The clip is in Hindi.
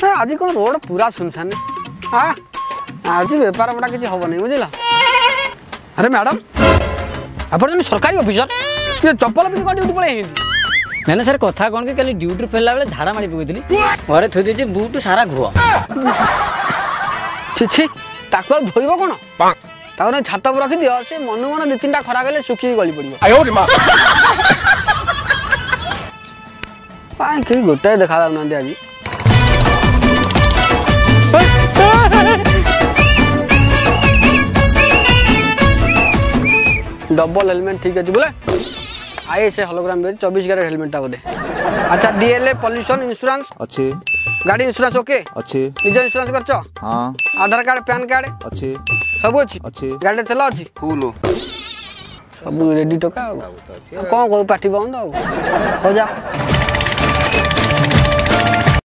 आज कौन रोड पूरा सुनसान हाँ आज बेपार बड़ा किसी हम नहीं बुझल। अरे मैडम आप सरकारी ऑफिसर चप्पल पिंधि ड्यूटी पड़े ना सर कथा कौन कि ड्यूटी फेरला बेले झाड़ा मारी पकईली घरे थोई देछि बुट सारा घुआ छी धोब कौन ताको छात पर रखी दियो से मनु मन 2-3टा खरा गले सुखी गली पड़ो कहीं गोटाए देखा जाऊना आज डबल हेलमेट ठीक अच्छे बोले आए से हलोग्राम 24 कैरेट हेलमेटा बोधे। अच्छा डीएलए पॉल्यूशन इंश्योरेंस अच्छे गाड़ी इंश्योरेंस ओके अच्छे निज इंश्योरेंस करछो हां आधार कार्ड पैन कार्ड अच्छे सब अच्छी अच्छे गाड़ी तेल अच्छी फुल सब रेडी टका कौन को पार्टी बंद हो जा।